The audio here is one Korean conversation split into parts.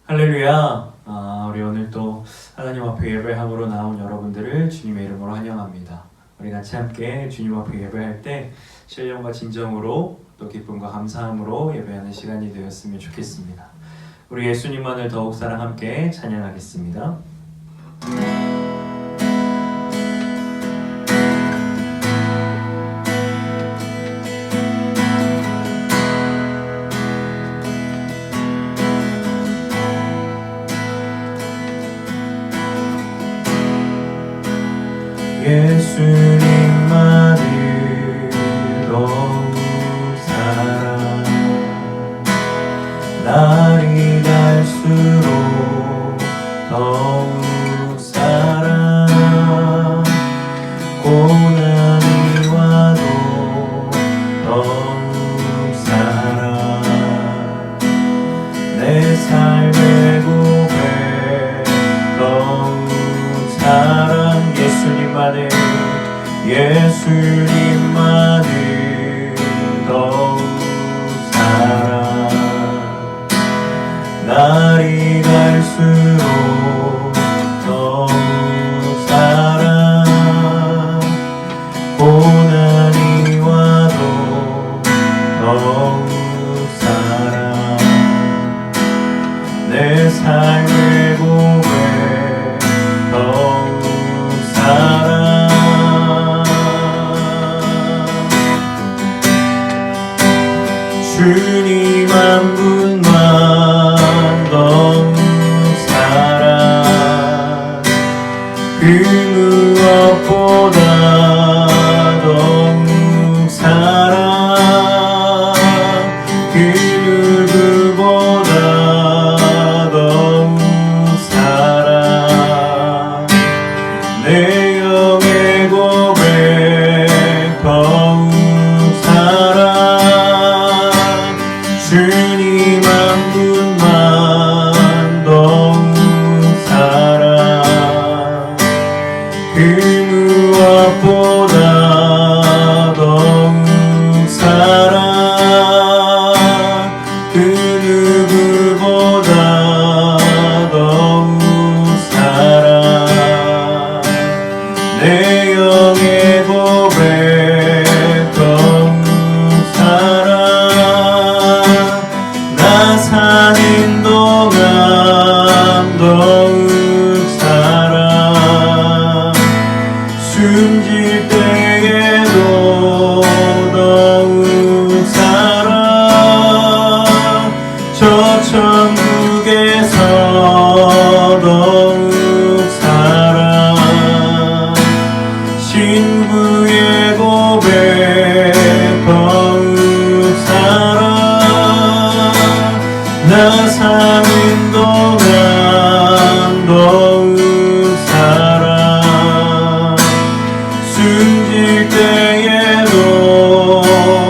할렐루야. 우리 오늘 또 하나님 앞에 예배함으로 나온 여러분들을 주님의 이름으로 환영합니다. 우리 같이 함께 주님 앞에 예배할 때 신령과 진정으로 또 기쁨과 감사함으로 예배하는 시간이 되었으면 좋겠습니다. 우리 예수님만을 더욱 사랑 함께 찬양하겠습니다. 예수님만을 더욱 사랑 날이 갈수록 더욱 사랑 고난이 와도 더욱 사랑 내 삶의 고백 더욱 사랑 예수님만을 더욱 사랑 날이 갈수록 더욱 사랑 고난이 와도 더욱 사랑 내 삶의 고백 더욱 사랑 주님 한 분만 더욱 사랑 그 무엇보다 더욱 사랑 그 누구보다 더욱 사랑 내 영의 고백 더욱 사랑 주님 한 분만 더욱 사랑 그 무엇보다 더욱 사랑 그 누구보다 더욱 사랑 내 영의 고백 더욱 사랑 나 사는 동안 더욱 사랑 숨질 때에도 더욱 사랑 저 천국에서 더욱 사랑 신부의 고백 더욱 사랑 나 사는 동안 더욱 사랑 숨질 때에도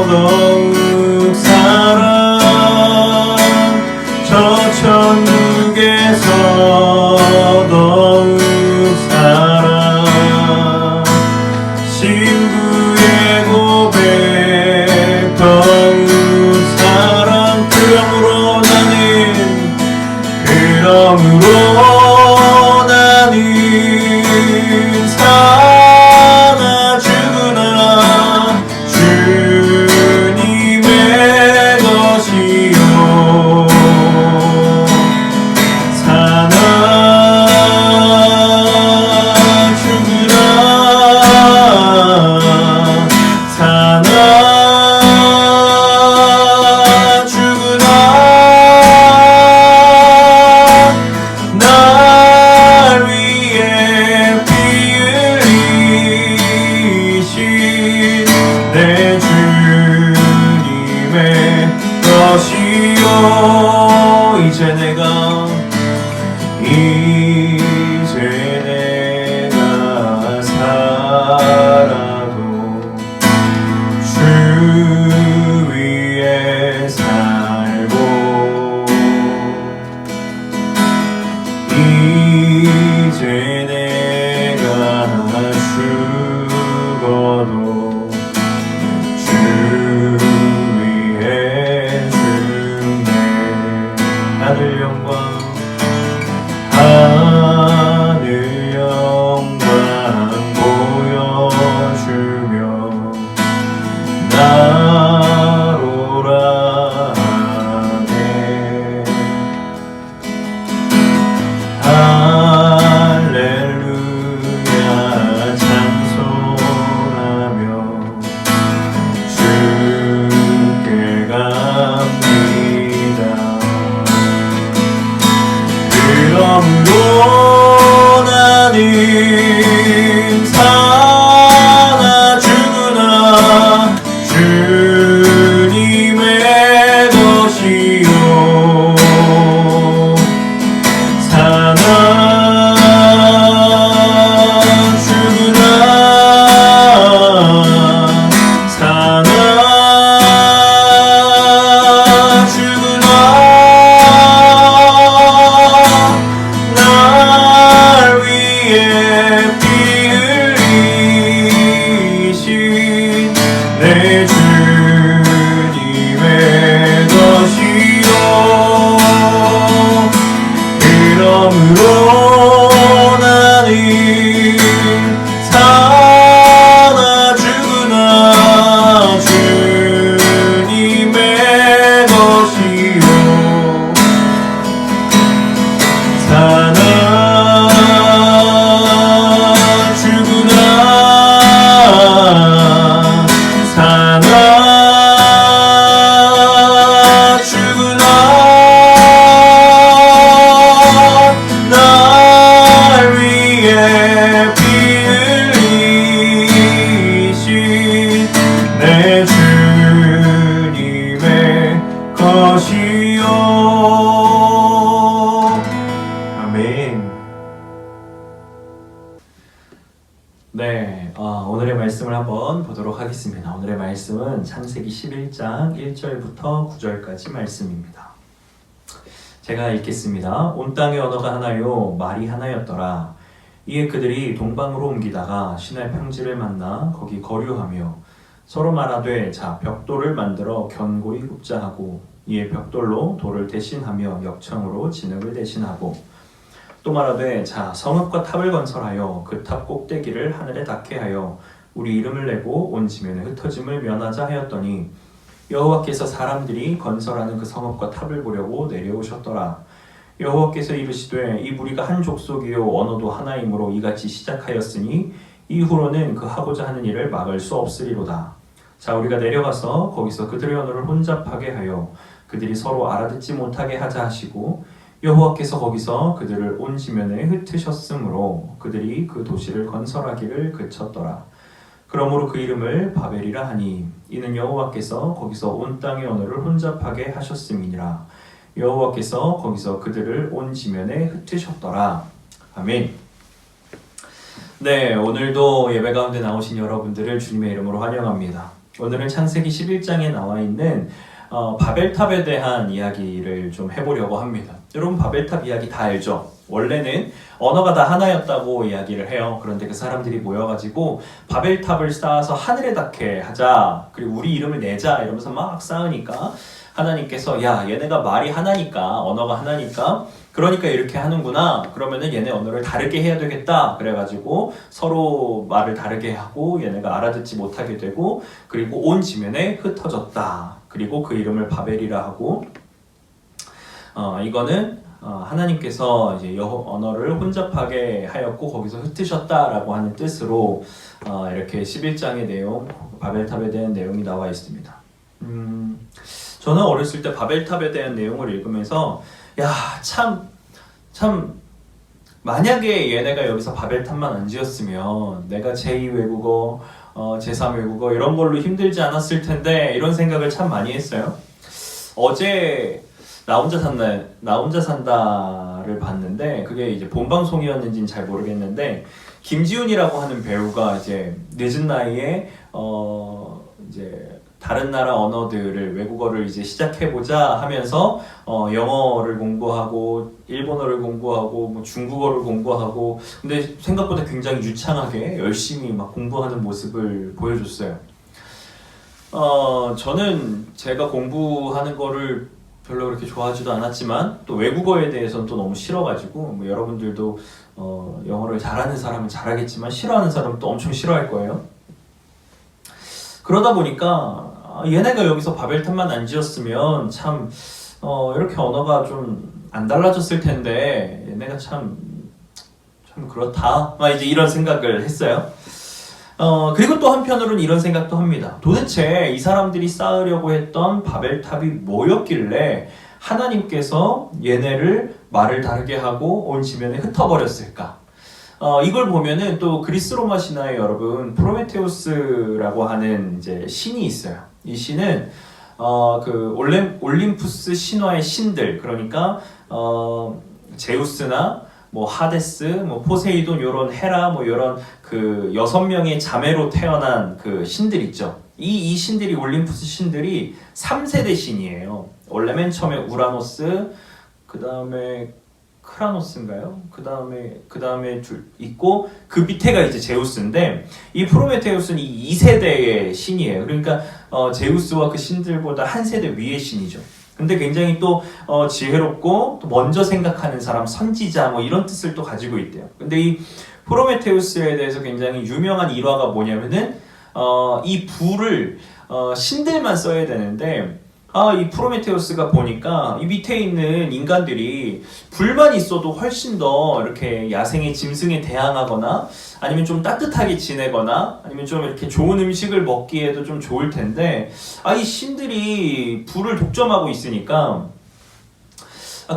더욱 사랑 저 천국에서 더욱 사랑 신부의 고백 더욱 사랑 그러므로 나는 사나 주구나 주님의 것이요 사나 주구나 사나 주구나 날 위해 이제 내가 죽어도 주 위에 승리 하늘 영광 보여주며 나로라 하네 할렐루야 찬송하며 주께 갑니다 그러므로 나는 사나 죽으나 주님의 것이요 사나 죽으나 사나 죽으나 날 위해 피 흘리신 내 주님의 것이요 그러므로 나는 사나 죽으나 주님의 것이요 사나 죽으나 사나 죽으나 날 위해 피 흘리신 내 주님의 것이요 아멘. 네, 오늘의 말씀을 한번 보도록 하겠습니다. 오늘의 말씀은 창세기 11장 1절부터 9절까지 말씀입니다. 제가 읽겠습니다. 온 땅의 언어가 하나요 말이 하나였더라. 이에 그들이 동방으로 옮기다가 시내 평지를 만나 거기 거류하며 서로 말하되 자 벽돌을 만들어 견고히 굽자 하고 이에 벽돌로 돌을 대신하며 역청으로 진흙을 대신하고 또 말하되 자 성읍과 탑을 건설하여 그 탑 꼭대기를 하늘에 닿게 하여 우리 이름을 내고 온 지면에 흩어짐을 면하자 하였더니 여호와께서 사람들이 건설하는 그 성읍과 탑을 보려고 내려오셨더라. 여호와께서 이르시되 이 무리가 한 족속이요 언어도 하나이므로 이같이 시작하였으니 이후로는 그 하고자 하는 일을 막을 수 없으리로다. 자 우리가 내려가서 거기서 그들의 언어를 혼잡하게 하여 그들이 서로 알아듣지 못하게 하자 하시고 여호와께서 거기서 그들을 온 지면에 흩으셨으므로 그들이 그 도시를 건설하기를 그쳤더라. 그러므로 그 이름을 바벨이라 하니 이는 여호와께서 거기서 온 땅의 언어를 혼잡하게 하셨음이니라. 여호와께서 거기서 그들을 온 지면에 흩으셨더라. 아멘. 네, 오늘도 예배 가운데 나오신 여러분들을 주님의 이름으로 환영합니다. 오늘은 창세기 11장에 나와 있는 바벨탑에 대한 이야기를 좀 해보려고 합니다. 여러분 바벨탑 이야기 다 알죠? 원래는 언어가 다 하나였다고 이야기를 해요. 그런데 그 사람들이 모여가지고 바벨탑을 쌓아서 하늘에 닿게 하자, 그리고 우리 이름을 내자 이러면서 막 쌓으니까 하나님께서 야 얘네가 말이 하나니까, 언어가 하나니까, 그러니까 이렇게 하는구나, 그러면은 얘네 언어를 다르게 해야 되겠다 그래가지고 서로 말을 다르게 하고 얘네가 알아듣지 못하게 되고, 그리고 온 지면에 흩어졌다. 그리고 그 이름을 바벨이라 하고, 이거는 하나님께서 이제 언어를 혼잡하게 하였고 거기서 흩으셨다라고 하는 뜻으로 이렇게 11장의 내용, 바벨탑에 대한 내용이 나와 있습니다. 저는 어렸을 때 바벨탑에 대한 내용을 읽으면서 참 만약에 얘네가 여기서 바벨탑만 안 지었으면 내가 제2 외국어, 제3 외국어 이런 걸로 힘들지 않았을 텐데, 이런 생각을 참 많이 했어요. 어제 나 혼자 산다를 봤는데, 그게 이제 본방송이었는지는 잘 모르겠는데, 김지훈이라고 하는 배우가 이제 늦은 나이에 이제 다른 나라 언어들을 외국어를 이제 시작해보자 하면서 영어를 공부하고 일본어를 공부하고 뭐 중국어를 공부하고 근데 생각보다 굉장히 유창하게 열심히 막 공부하는 모습을 보여줬어요. 저는 제가 공부하는 거를 별로 그렇게 좋아하지도 않았지만 또 외국어에 대해서는 또 너무 싫어가지고 뭐 여러분들도 영어를 잘하는 사람은 잘하겠지만 싫어하는 사람은 또 엄청 싫어할 거예요. 그러다 보니까 얘네가 여기서 바벨탑만 안 지었으면 참 이렇게 언어가 좀 안 달라졌을 텐데 얘네가 참 그렇다 이제 이런 생각을 했어요. 그리고 또 한편으로는 이런 생각도 합니다. 도대체 이 사람들이 쌓으려고 했던 바벨탑이 뭐였길래 하나님께서 얘네를 말을 다르게 하고 온 지면에 흩어버렸을까? 이걸 보면은 또 그리스 로마 신화에 여러분 프로메테우스라고 하는 이제 신이 있어요. 이 신은 그 올림푸스 신화의 신들 그러니까 제우스나 뭐 하데스, 뭐 포세이돈 요런 헤라 뭐 요런 그 6명의 자매로 태어난 그 신들 있죠. 이 신들이 올림푸스 신들이 3세대 신이에요. 원래 맨 처음에 우라노스, 그 다음에 크라노스인가요? 그 다음에 둘 있고 그 밑에가 이제 제우스인데 이 프로메테우스는 이 2세대의 신이에요. 그러니까 제우스와 그 신들보다 한 세대 위의 신이죠. 근데 굉장히 또 지혜롭고 또 먼저 생각하는 사람, 선지자 뭐 이런 뜻을 또 가지고 있대요. 근데 이 프로메테우스에 대해서 굉장히 유명한 일화가 뭐냐면은 이 불을 신들만 써야 되는데 이 프로메테우스가 보니까 이 밑에 있는 인간들이 불만 있어도 훨씬 더 이렇게 야생의 짐승에 대항하거나 아니면 좀 따뜻하게 지내거나 아니면 좀 이렇게 좋은 음식을 먹기에도 좀 좋을 텐데 이 신들이 불을 독점하고 있으니까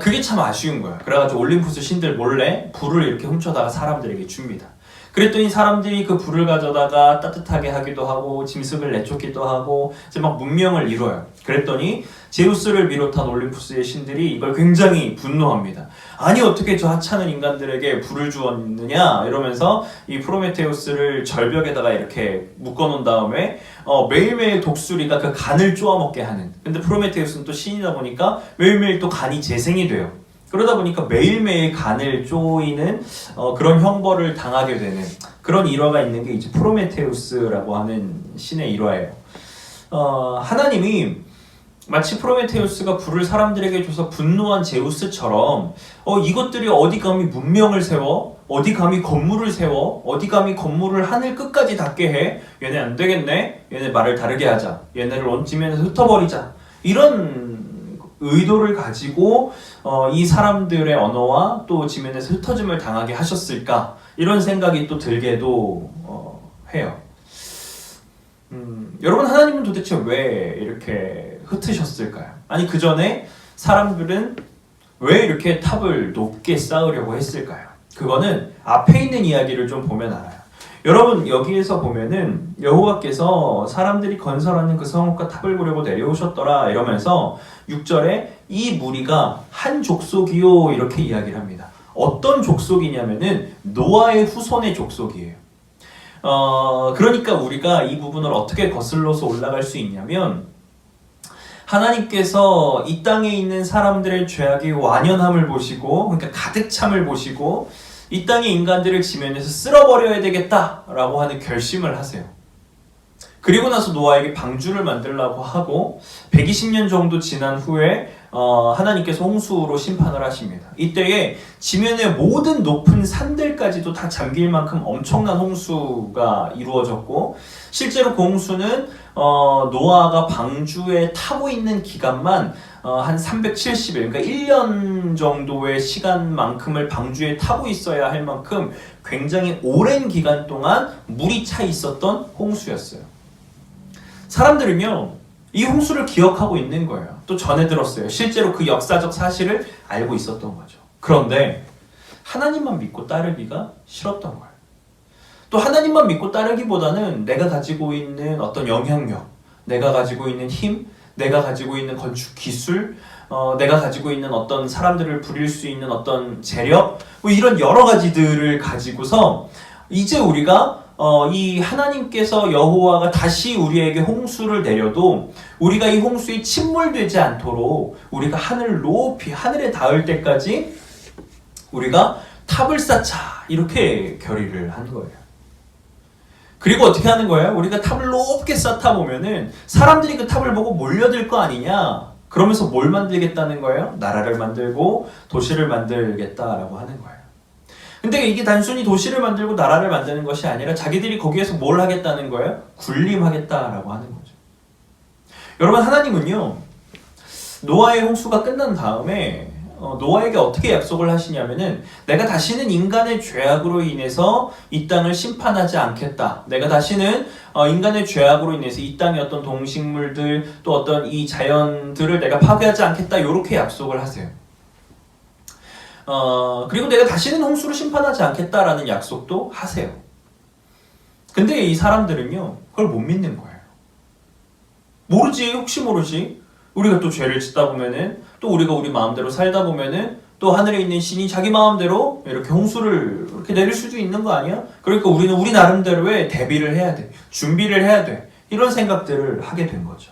그게 참 아쉬운 거야. 그래가지고 올림푸스 신들 몰래 불을 이렇게 훔쳐다가 사람들에게 줍니다. 그랬더니 사람들이 그 불을 가져다가 따뜻하게 하기도 하고 짐승을 내쫓기도 하고 이제 막 문명을 이뤄요. 그랬더니 제우스를 비롯한 올림푸스의 신들이 이걸 굉장히 분노합니다. 아니 어떻게 저 하찮은 인간들에게 불을 주었느냐 이러면서 이 프로메테우스를 절벽에다가 이렇게 묶어놓은 다음에 매일매일 독수리가 그 간을 쪼아먹게 하는. 근데 프로메테우스는 또 신이다 보니까 매일매일 또 간이 재생이 돼요. 그러다 보니까 매일매일 간을 쪼이는 그런 형벌을 당하게 되는 그런 일화가 있는 게 이제 프로메테우스라고 하는 신의 일화예요. 하나님이 마치 프로메테우스가 불을 사람들에게 줘서 분노한 제우스처럼 이것들이 어디 감히 문명을 세워? 어디 감히 건물을 세워? 어디 감히 건물을 하늘 끝까지 닿게 해? 얘네 안 되겠네? 얘네 말을 다르게 하자. 얘네를 원지면에서 흩어버리자. 이런 의도를 가지고 이 사람들의 언어와 또 지면에서 흩어짐을 당하게 하셨을까? 이런 생각이 또 들게도 해요. 여러분 하나님은 도대체 왜 이렇게 흩으셨을까요? 아니 그 전에 사람들은 왜 이렇게 탑을 높게 쌓으려고 했을까요? 그거는 앞에 있는 이야기를 좀 보면 알아요. 여러분 여기에서 보면은 여호와께서 사람들이 건설하는 그 성읍과 탑을 보려고 내려오셨더라 이러면서 6절에 이 무리가 한 족속이요 이렇게 이야기를 합니다. 어떤 족속이냐면은 노아의 후손의 족속이에요. 그러니까 우리가 이 부분을 어떻게 거슬러서 올라갈 수 있냐면 하나님께서 이 땅에 있는 사람들의 죄악의 완연함을 보시고 그러니까 가득 참을 보시고 이 땅의 인간들을 지면에서 쓸어버려야 되겠다라고 하는 결심을 하세요. 그리고 나서 노아에게 방주를 만들라고 하고 120년 정도 지난 후에 하나님께서 홍수로 심판을 하십니다. 이때에 지면의 모든 높은 산들까지도 다 잠길 만큼 엄청난 홍수가 이루어졌고 실제로 그 홍수는 노아가 방주에 타고 있는 기간만 한 370일, 그러니까 1년 정도의 시간만큼을 방주에 타고 있어야 할 만큼 굉장히 오랜 기간 동안 물이 차 있었던 홍수였어요. 사람들은요, 이 홍수를 기억하고 있는 거예요. 또 전해 들었어요. 실제로 그 역사적 사실을 알고 있었던 거죠. 그런데 하나님만 믿고 따르기가 싫었던 거예요. 또 하나님만 믿고 따르기보다는 내가 가지고 있는 어떤 영향력, 내가 가지고 있는 힘, 내가 가지고 있는 건축 기술, 내가 가지고 있는 어떤 사람들을 부릴 수 있는 어떤 재력, 뭐 이런 여러 가지들을 가지고서 이제 우리가 이 하나님께서 여호와가 다시 우리에게 홍수를 내려도 우리가 이 홍수에 침몰되지 않도록 우리가 하늘 높이 하늘에 닿을 때까지 우리가 탑을 쌓자 이렇게 결의를 한 거예요. 그리고 어떻게 하는 거예요? 우리가 탑을 높게 쌓다 보면은 사람들이 그 탑을 보고 몰려들 거 아니냐? 그러면서 뭘 만들겠다는 거예요? 나라를 만들고 도시를 만들겠다라고 하는 거예요. 근데 이게 단순히 도시를 만들고 나라를 만드는 것이 아니라 자기들이 거기에서 뭘 하겠다는 거예요? 군림하겠다라고 하는 거죠. 여러분, 하나님은요, 노아의 홍수가 끝난 다음에 노아에게 어떻게 약속을 하시냐면은 내가 다시는 인간의 죄악으로 인해서 이 땅을 심판하지 않겠다. 내가 다시는 인간의 죄악으로 인해서 이 땅의 어떤 동식물들 또 어떤 이 자연들을 내가 파괴하지 않겠다. 이렇게 약속을 하세요. 그리고 내가 다시는 홍수를 심판하지 않겠다라는 약속도 하세요. 근데 이 사람들은요, 그걸 못 믿는 거예요. 모르지, 혹시 모르지. 우리가 또 죄를 짓다 보면은 또 우리가 우리 마음대로 살다 보면은 또 하늘에 있는 신이 자기 마음대로 이렇게 홍수를 이렇게 내릴 수도 있는 거 아니야? 그러니까 우리는 우리 나름대로의 대비를 해야 돼. 준비를 해야 돼. 이런 생각들을 하게 된 거죠.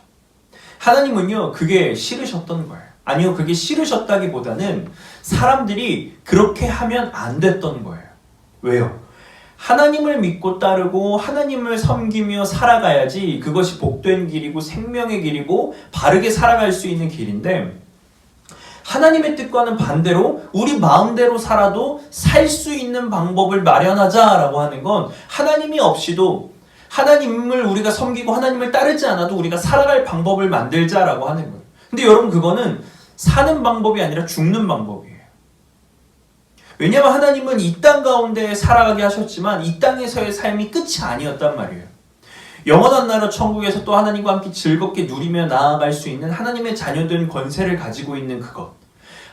하나님은요, 그게 싫으셨던 거예요. 아니요, 그게 싫으셨다기보다는 사람들이 그렇게 하면 안 됐던 거예요. 왜요? 하나님을 믿고 따르고 하나님을 섬기며 살아가야지 그것이 복된 길이고 생명의 길이고 바르게 살아갈 수 있는 길인데, 하나님의 뜻과는 반대로 우리 마음대로 살아도 살 수 있는 방법을 마련하자라고 하는 건 하나님이 없이도 하나님을 우리가 섬기고 하나님을 따르지 않아도 우리가 살아갈 방법을 만들자라고 하는 거예요. 근데 여러분, 그거는 사는 방법이 아니라 죽는 방법이에요. 왜냐하면 하나님은 이 땅 가운데 살아가게 하셨지만 이 땅에서의 삶이 끝이 아니었단 말이에요. 영원한 나라 천국에서 또 하나님과 함께 즐겁게 누리며 나아갈 수 있는 하나님의 자녀된 권세를 가지고 있는 그것,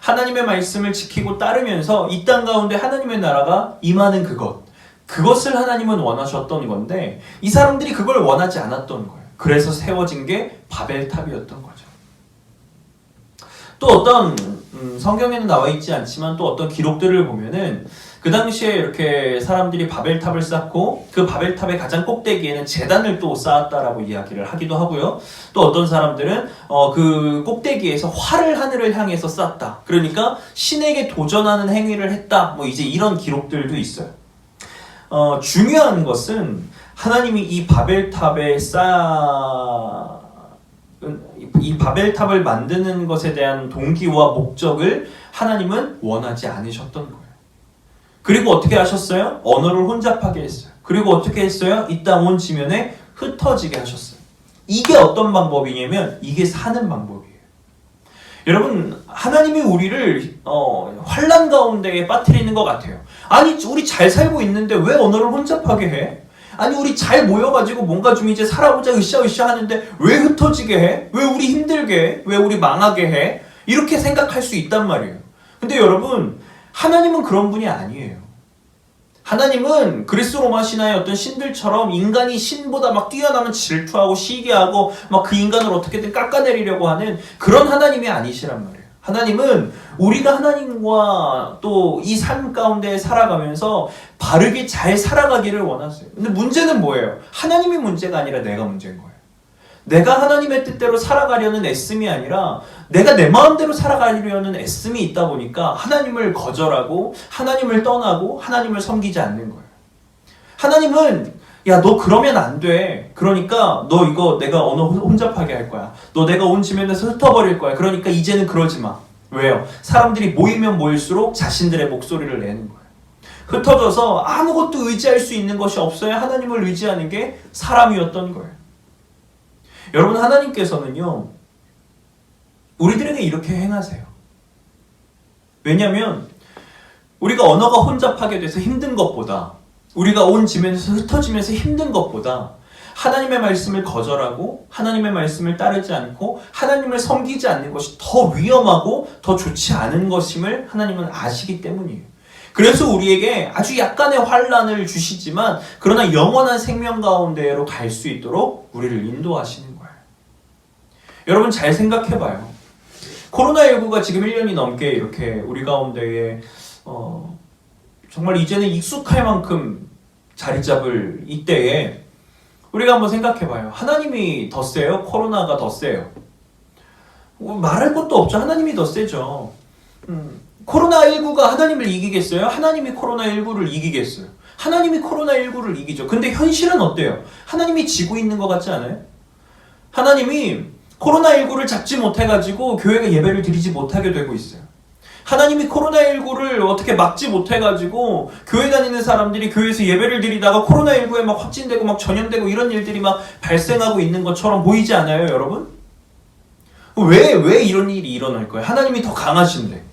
하나님의 말씀을 지키고 따르면서 이 땅 가운데 하나님의 나라가 임하는 그것을 하나님은 원하셨던 건데 이 사람들이 그걸 원하지 않았던 거예요. 그래서 세워진 게 바벨탑이었던 거죠. 또 어떤 성경에는 나와 있지 않지만 또 어떤 기록들을 보면은 그 당시에 이렇게 사람들이 바벨탑을 쌓고 그 바벨탑의 가장 꼭대기에는 제단을 또 쌓았다라고 이야기를 하기도 하고요. 또 어떤 사람들은 그 꼭대기에서 활을 하늘을 향해서 쐈다. 그러니까 신에게 도전하는 행위를 했다. 뭐 이제 이런 기록들도 있어요. 중요한 것은 하나님이 이 바벨탑을 만드는 것에 대한 동기와 목적을 하나님은 원하지 않으셨던 거예요. 그리고 어떻게 하셨어요? 언어를 혼잡하게 했어요. 그리고 어떻게 했어요? 이 땅 온 지면에 흩어지게 하셨어요. 이게 어떤 방법이냐면 이게 사는 방법이에요. 여러분, 하나님이 우리를 환난 가운데에 빠뜨리는 것 같아요. 아니, 우리 잘 살고 있는데 왜 언어를 혼잡하게 해? 아니, 우리 잘 모여가지고 뭔가 좀 이제 살아보자 으쌰으쌰 하는데 왜 흩어지게 해? 왜 우리 힘들게 해? 왜 우리 망하게 해? 이렇게 생각할 수 있단 말이에요. 근데 여러분, 하나님은 그런 분이 아니에요. 하나님은 그리스 로마 신화의 어떤 신들처럼 인간이 신보다 막 뛰어나면 질투하고 시기하고 막 그 인간을 어떻게든 깎아내리려고 하는 그런 하나님이 아니시란 말이에요. 하나님은 우리가 하나님과 또 이 삶 가운데 살아가면서 바르게 잘 살아가기를 원하세요. 근데 문제는 뭐예요? 하나님이 문제가 아니라 내가 문제인 거예요. 내가 하나님의 뜻대로 살아가려는 애씀이 아니라 내가 내 마음대로 살아가려는 애씀이 있다 보니까 하나님을 거절하고 하나님을 떠나고 하나님을 섬기지 않는 거예요. 하나님은 야, 너 그러면 안 돼. 그러니까 너 이거 내가 언어 혼잡하게 할 거야. 너 내가 온 지면에서 흩어버릴 거야. 그러니까 이제는 그러지 마. 왜요? 사람들이 모이면 모일수록 자신들의 목소리를 내는 거예요. 흩어져서 아무것도 의지할 수 있는 것이 없어야 하나님을 의지하는 게 사람이었던 거예요. 여러분, 하나님께서는요, 우리들에게 이렇게 행하세요. 왜냐하면 우리가 언어가 혼잡하게 돼서 힘든 것보다, 우리가 온 지면에서 흩어지면서 힘든 것보다 하나님의 말씀을 거절하고 하나님의 말씀을 따르지 않고 하나님을 섬기지 않는 것이 더 위험하고 더 좋지 않은 것임을 하나님은 아시기 때문이에요. 그래서 우리에게 아주 약간의 환난을 주시지만 그러나 영원한 생명 가운데로 갈 수 있도록 우리를 인도하시는 거예요. 여러분, 잘 생각해봐요. 코로나19가 지금 1년이 넘게 이렇게 우리 가운데에 정말 이제는 익숙할 만큼 자리 잡을 이때에 우리가 한번 생각해봐요. 하나님이 더 세요? 코로나가 더 세요? 말할 것도 없죠. 하나님이 더 세죠. 코로나19가 하나님을 이기겠어요? 하나님이 코로나19를 이기겠어요? 하나님이 코로나19를 이기죠. 근데 현실은 어때요? 하나님이 지고 있는 것 같지 않아요? 하나님이 코로나19를 잡지 못해가지고 교회가 예배를 드리지 못하게 되고 있어요. 하나님이 코로나19를 어떻게 막지 못해가지고 교회 다니는 사람들이 교회에서 예배를 드리다가 코로나19에 막 확진되고 막 전염되고 이런 일들이 막 발생하고 있는 것처럼 보이지 않아요, 여러분? 왜 이런 일이 일어날 거예요? 하나님이 더 강하신데.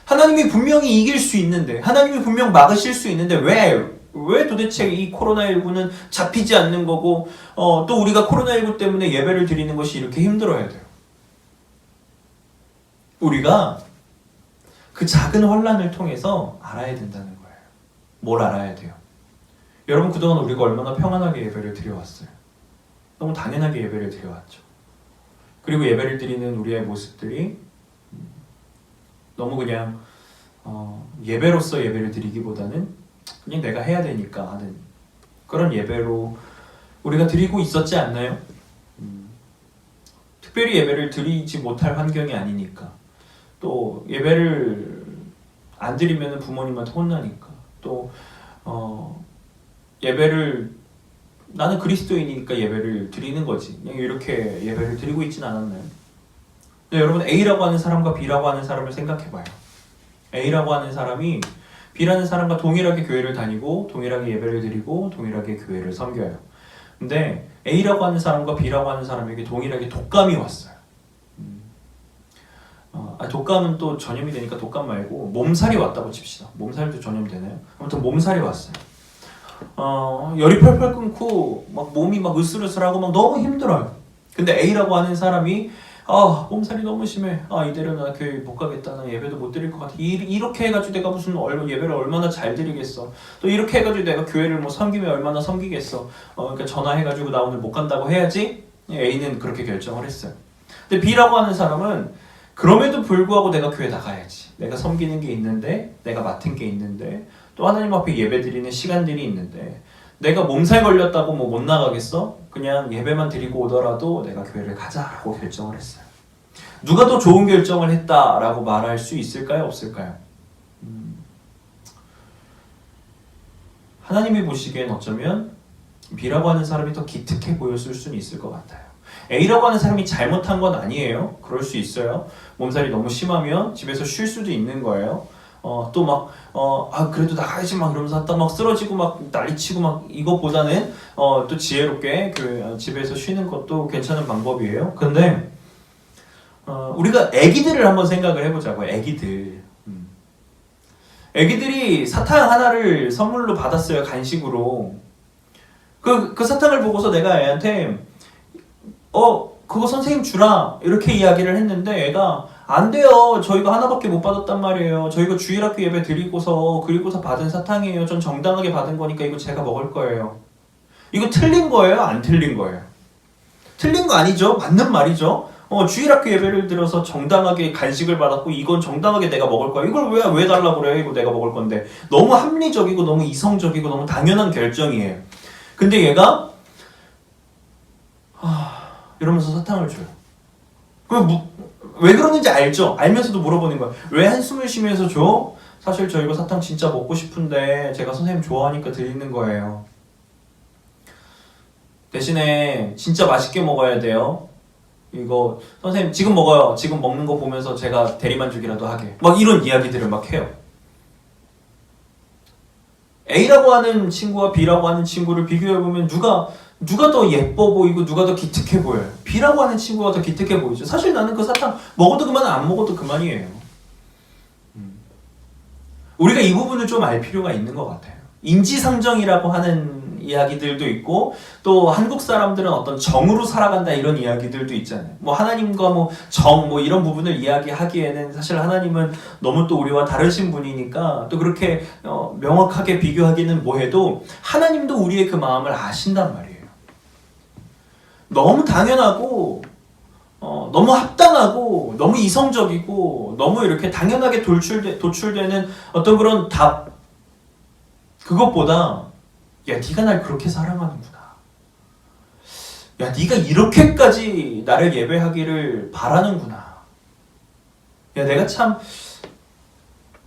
하나님이 분명히 이길 수 있는데. 하나님이 분명 막으실 수 있는데 왜 도대체 이 코로나19는 잡히지 않는 거고 또 우리가 코로나19 때문에 예배를 드리는 것이 이렇게 힘들어야 돼요? 우리가 그 작은 혼란을 통해서 알아야 된다는 거예요. 뭘 알아야 돼요? 여러분 그동안 우리가 얼마나 평안하게 예배를 드려왔어요. 너무 당연하게 예배를 드려왔죠. 그리고 예배를 드리는 우리의 모습들이 너무 그냥 예배로서 예배를 드리기보다는 그냥 내가 해야 되니까 하는 그런 예배로 우리가 드리고 있었지 않나요? 특별히 예배를 드리지 못할 환경이 아니니까 또 예배를 안 드리면 부모님한테 혼나니까 또 예배를 나는 그리스도인이니까 예배를 드리는 거지 그냥 이렇게 예배를 드리고 있진 않았나요? 네, 여러분 A라고 하는 사람과 B라고 하는 사람을 생각해봐요. A라고 하는 사람이 B라는 사람과 동일하게 교회를 다니고 동일하게 예배를 드리고 동일하게 교회를 섬겨요. 근데 A라고 하는 사람과 B라고 하는 사람에게 동일하게 독감이 왔어요. 독감은 또 전염이 되니까 독감 말고 몸살이 왔다고 칩시다. 몸살도 전염되나요? 아무튼 몸살이 왔어요. 열이 펄펄 끓고 막 몸이 막 으슬으슬하고 막 너무 힘들어요. 근데 A라고 하는 사람이 몸살이 너무 심해. 이대로 나 교회 못 가겠다. 나 예배도 못 드릴 것 같아. 이렇게 해가지고 내가 무슨 예배를 얼마나 잘 드리겠어. 또 이렇게 해가지고 내가 교회를 뭐 섬기면 얼마나 섬기겠어. 그러니까 전화해가지고 나 오늘 못 간다고 해야지. A는 그렇게 결정을 했어요. 근데 B라고 하는 사람은 그럼에도 불구하고 내가 교회 나가야지. 내가 섬기는 게 있는데, 내가 맡은 게 있는데, 또 하나님 앞에 예배 드리는 시간들이 있는데, 내가 몸살 걸렸다고 뭐 못 나가겠어? 그냥 예배만 드리고 오더라도 내가 교회를 가자라고 결정을 했어요. 누가 더 좋은 결정을 했다라고 말할 수 있을까요? 없을까요? 하나님이 보시기엔 어쩌면 B라고 하는 사람이 더 기특해 보였을 수는 있을 것 같아요. A라고 하는 사람이 잘못한 건 아니에요. 그럴 수 있어요. 몸살이 너무 심하면 집에서 쉴 수도 있는 거예요. 또 막 그래도 나가야지 막 이러면서 하다 막 쓰러지고 막 난리치고 막 이것보다는 또 지혜롭게 그 집에서 쉬는 것도 괜찮은 방법이에요. 근데 우리가 애기들을 한번 생각을 해보자고요. 애기들이 사탕 하나를 선물로 받았어요. 간식으로. 그 사탕을 보고서 내가 애한테 그거 선생님 주라 이렇게 이야기를 했는데 애가 안 돼요. 저희가 하나밖에 못 받았단 말이에요. 저희가 주일학교 예배 드리고서 그리고서 받은 사탕이에요. 전 정당하게 받은 거니까 이거 제가 먹을 거예요. 이거 틀린 거예요? 안 틀린 거예요? 틀린 거 아니죠? 맞는 말이죠? 주일학교 예배를 들어서 정당하게 간식을 받았고 이건 정당하게 내가 먹을 거야. 이걸 왜 달라고 그래요? 이거 내가 먹을 건데. 너무 합리적이고 너무 이성적이고 너무 당연한 결정이에요. 근데 얘가 이러면서 사탕을 줘요. 그럼 왜 그러는지 알죠? 알면서도 물어보는 거야. 왜 한숨을 쉬면서 줘? 사실 저 이거 사탕 진짜 먹고 싶은데 제가 선생님 좋아하니까 드리는 거예요. 대신에 진짜 맛있게 먹어야 돼요. 이거 선생님 지금 먹어요. 지금 먹는 거 보면서 제가 대리만족이라도 하게. 막 이런 이야기들을 막 해요. A라고 하는 친구와 B라고 하는 친구를 비교해보면 누가 더 예뻐 보이고 누가 더 기특해 보여요? B라고 하는 친구가 더 기특해 보이죠. 사실 나는 그 사탕 먹어도 그만 안 먹어도 그만이에요. 우리가 이 부분을 좀 알 필요가 있는 것 같아요. 인지상정이라고 하는 이야기들도 있고 또 한국 사람들은 어떤 정으로 살아간다 이런 이야기들도 있잖아요. 뭐 하나님과 뭐 정 뭐 이런 부분을 이야기하기에는 사실 하나님은 너무 또 우리와 다르신 분이니까 또 그렇게 명확하게 비교하기는 뭐해도 하나님도 우리의 그 마음을 아신단 말이에요. 너무 당연하고 너무 합당하고 너무 이성적이고 너무 이렇게 당연하게 도출되는 어떤 그런 답 그것보다 야, 네가 날 그렇게 사랑하는구나. 야, 네가 이렇게까지 나를 예배하기를 바라는구나. 야, 내가 참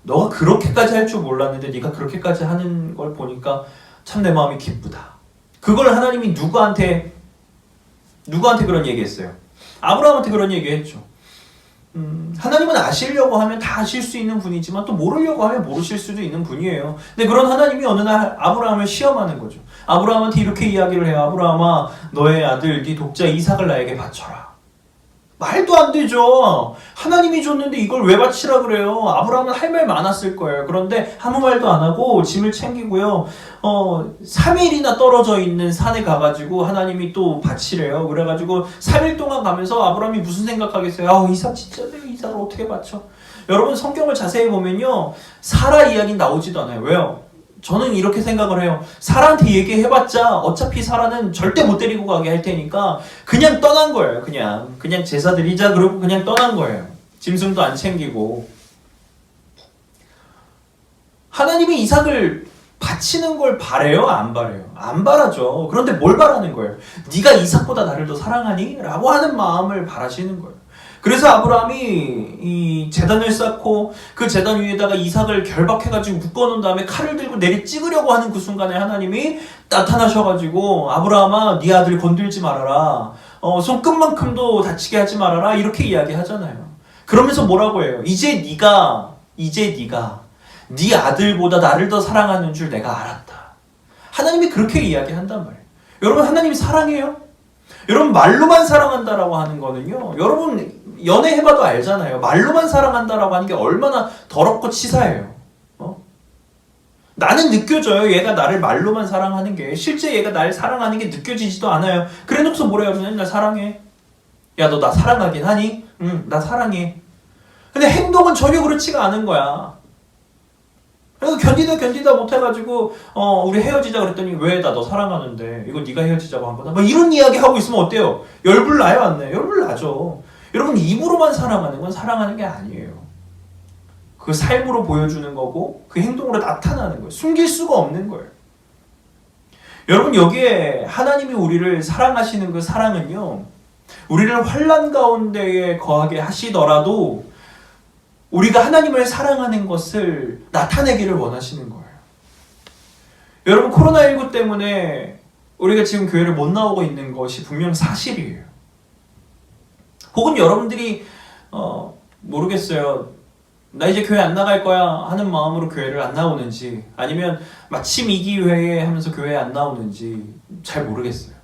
너가 그렇게까지 할 줄 몰랐는데 네가 그렇게까지 하는 걸 보니까 참 내 마음이 기쁘다. 그걸 하나님이 누구한테 그런 얘기했어요? 아브라함한테 그런 얘기했죠. 하나님은 아시려고 하면 다 아실 수 있는 분이지만 또 모르려고 하면 모르실 수도 있는 분이에요. 근데 그런 하나님이 어느 날 아브라함을 시험하는 거죠. 아브라함한테 이렇게 이야기를 해요. 아브라함아, 너의 아들, 네 독자 이삭을 나에게 바쳐라. 말도 안 되죠. 하나님이 줬는데 이걸 왜 바치라 그래요? 아브라함은 할 말 많았을 거예요. 그런데 아무 말도 안 하고 짐을 챙기고요. 3일이나 떨어져 있는 산에 가가지고 하나님이 또 바치래요. 그래가지고 3일 동안 가면서 아브라함이 무슨 생각하겠어요? 이삭 진짜 내가 이삭을 어떻게 바쳐? 여러분 성경을 자세히 보면요. 사라 이야기는 나오지도 않아요. 왜요? 저는 이렇게 생각을 해요. 사라한테 얘기해봤자 어차피 사라는 절대 못 데리고 가게 할 테니까 그냥 떠난 거예요. 그냥 제사 드리자 그러고 그냥 떠난 거예요. 짐승도 안 챙기고. 하나님이 이삭을 바치는 걸 바래요? 안 바래요? 안 바라죠. 그런데 뭘 바라는 거예요? 네가 이삭보다 나를 더 사랑하니? 라고 하는 마음을 바라시는 거예요. 그래서 아브라함이 이 제단을 쌓고 그 제단 위에다가 이삭을 결박해가지고 묶어놓은 다음에 칼을 들고 내리 찍으려고 하는 그 순간에 하나님이 나타나셔가지고 아브라함아, 네 아들 건들지 말아라. 손끝만큼도 다치게 하지 말아라. 이렇게 이야기하잖아요. 그러면서 뭐라고 해요? 이제 네가 네 아들보다 나를 더 사랑하는 줄 내가 알았다. 하나님이 그렇게 이야기한단 말이에요. 여러분, 하나님이 사랑해요? 여러분, 말로만 사랑한다라고 하는 거는요, 여러분 연애해봐도 알잖아요. 말로만 사랑한다라고 하는 게 얼마나 더럽고 치사해요. 나는 느껴져요. 얘가 나를 말로만 사랑하는 게. 실제 얘가 날 사랑하는 게 느껴지지도 않아요. 그래 놓고서 뭐래요? 나 사랑해. 야, 너 나 사랑하긴 하니? 응, 나 사랑해. 근데 행동은 전혀 그렇지가 않은 거야. 그래서 견디다 못해가지고 우리 헤어지자 그랬더니 왜 나 너 사랑하는데 이거 네가 헤어지자고 한 거다? 막 이런 이야기 하고 있으면 어때요? 열불 나요, 안 나요? 열불 나죠. 여러분, 입으로만 사랑하는 건 사랑하는 게 아니에요. 그 삶으로 보여주는 거고 그 행동으로 나타나는 거예요. 숨길 수가 없는 거예요. 여러분, 여기에 하나님이 우리를 사랑하시는 그 사랑은요, 우리를 환난 가운데에 거하게 하시더라도 우리가 하나님을 사랑하는 것을 나타내기를 원하시는 거예요. 여러분, 코로나19 때문에 우리가 지금 교회를 못 나오고 있는 것이 분명 사실이에요. 혹은 여러분들이 모르겠어요. 나 이제 교회 안 나갈 거야 하는 마음으로 교회를 안 나오는지, 아니면 마침 이 기회에 하면서 교회에 안 나오는지 잘 모르겠어요.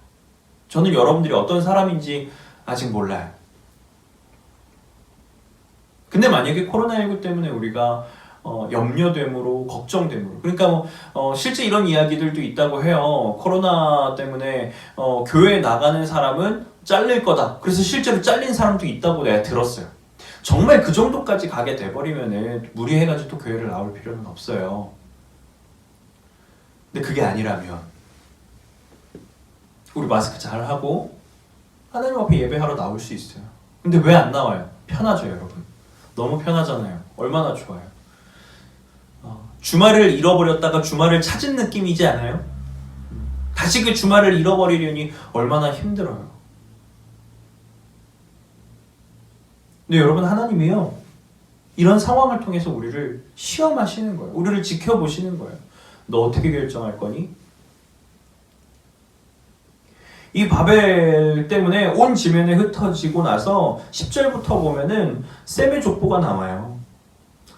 저는 여러분들이 어떤 사람인지 아직 몰라요. 근데 만약에 코로나19 때문에 우리가 염려됨으로, 걱정됨으로, 그러니까 실제 이런 이야기들도 있다고 해요. 코로나 때문에 교회에 나가는 사람은 잘릴 거다. 그래서 실제로 잘린 사람도 있다고 내가 들었어요. 정말 그 정도까지 가게 돼버리면 무리해가지고 또 교회를 나올 필요는 없어요. 근데 그게 아니라면 우리 마스크 잘 하고 하나님 앞에 예배하러 나올 수 있어요. 근데 왜 안 나와요? 편하죠, 여러분. 너무 편하잖아요. 얼마나 좋아요. 주말을 잃어버렸다가 주말을 찾은 느낌이지 않아요? 다시 그 주말을 잃어버리려니 얼마나 힘들어요. 근데 여러분, 하나님이요, 이런 상황을 통해서 우리를 시험하시는 거예요. 우리를 지켜보시는 거예요. 너 어떻게 결정할 거니? 이 바벨 때문에 온 지면에 흩어지고 나서 10절부터 보면은 셈의 족보가 나와요.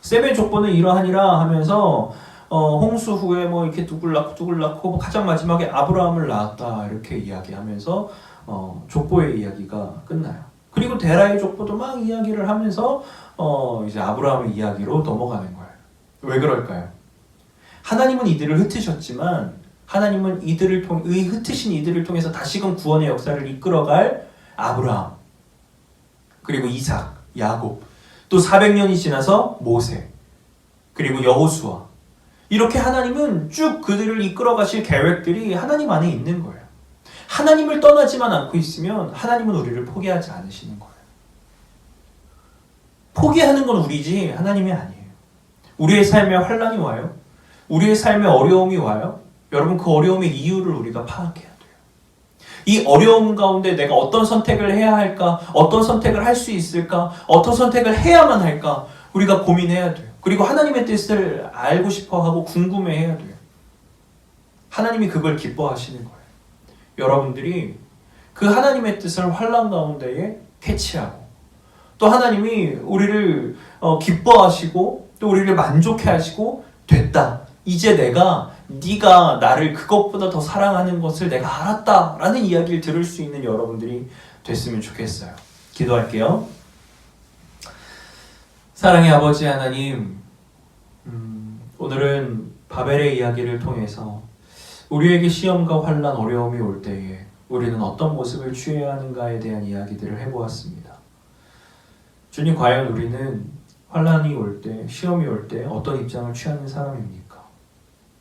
셈의 족보는 이러하니라 하면서 홍수 후에 이렇게 누굴 낳고 가장 마지막에 아브라함을 낳았다 이렇게 이야기하면서 족보의 이야기가 끝나요. 그리고 데라의 족보도 막 이야기를 하면서 이제 아브라함의 이야기로 넘어가는 거예요. 왜 그럴까요? 하나님은 이들을 흩으셨지만 하나님은 흩으신 이들을 통해서 다시금 구원의 역사를 이끌어갈 아브라함, 그리고 이삭, 야곱, 또 400년이 지나서 모세, 그리고 여호수아, 이렇게 하나님은 쭉 그들을 이끌어 가실 계획들이 하나님 안에 있는 거예요. 하나님을 떠나지만 않고 있으면 하나님은 우리를 포기하지 않으시는 거예요. 포기하는 건 우리지 하나님이 아니에요. 우리의 삶에 환난이 와요. 우리의 삶에 어려움이 와요. 여러분, 그 어려움의 이유를 우리가 파악해야 돼요. 이 어려움 가운데 내가 어떤 선택을 해야 할까? 어떤 선택을 할 수 있을까? 어떤 선택을 해야만 할까? 우리가 고민해야 돼요. 그리고 하나님의 뜻을 알고 싶어하고 궁금해해야 돼요. 하나님이 그걸 기뻐하시는 거예요. 여러분들이 그 하나님의 뜻을 환난 가운데에 캐치하고, 또 하나님이 우리를 기뻐하시고 또 우리를 만족해 하시고, 됐다, 이제 내가 네가 나를 그것보다 더 사랑하는 것을 내가 알았다 라는 이야기를 들을 수 있는 여러분들이 됐으면 좋겠어요. 기도할게요. 사랑의 아버지 하나님, 오늘은 바벨의 이야기를 통해서 우리에게 시험과 환난, 어려움이 올 때에 우리는 어떤 모습을 취해야 하는가에 대한 이야기들을 해보았습니다. 주님, 과연 우리는 환난이 올 때, 시험이 올 때 어떤 입장을 취하는 사람입니까?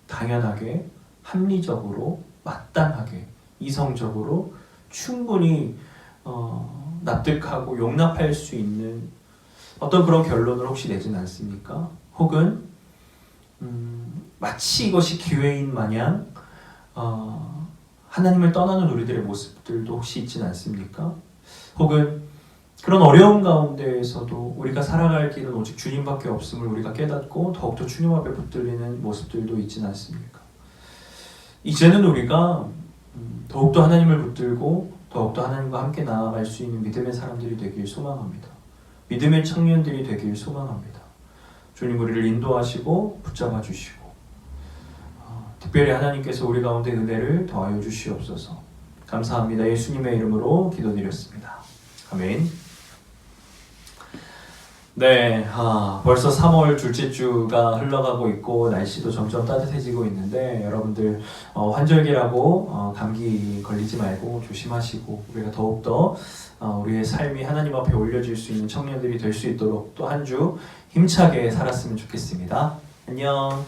당연하게, 합리적으로, 마땅하게, 이성적으로 충분히 납득하고 용납할 수 있는 어떤 그런 결론을 혹시 내진 않습니까? 혹은 마치 이것이 기회인 마냥 하나님을 떠나는 우리들의 모습들도 혹시 있진 않습니까? 혹은 그런 어려움 가운데에서도 우리가 살아갈 길은 오직 주님밖에 없음을 우리가 깨닫고 더욱더 주님 앞에 붙들리는 모습들도 있진 않습니까? 이제는 우리가 더욱더 하나님을 붙들고 더욱더 하나님과 함께 나아갈 수 있는 믿음의 사람들이 되길 소망합니다. 믿음의 청년들이 되길 소망합니다. 주님, 우리를 인도하시고 붙잡아 주시고, 특별히 하나님께서 우리 가운데 은혜를 더하여 주시옵소서. 감사합니다. 예수님의 이름으로 기도드렸습니다. 아멘. 네, 벌써 3월 둘째 주가 흘러가고 있고 날씨도 점점 따뜻해지고 있는데, 여러분들 환절기라고 감기 걸리지 말고 조심하시고, 우리가 더욱더 우리의 삶이 하나님 앞에 올려질 수 있는 청년들이 될 수 있도록 또 한 주 힘차게 살았으면 좋겠습니다. 안녕.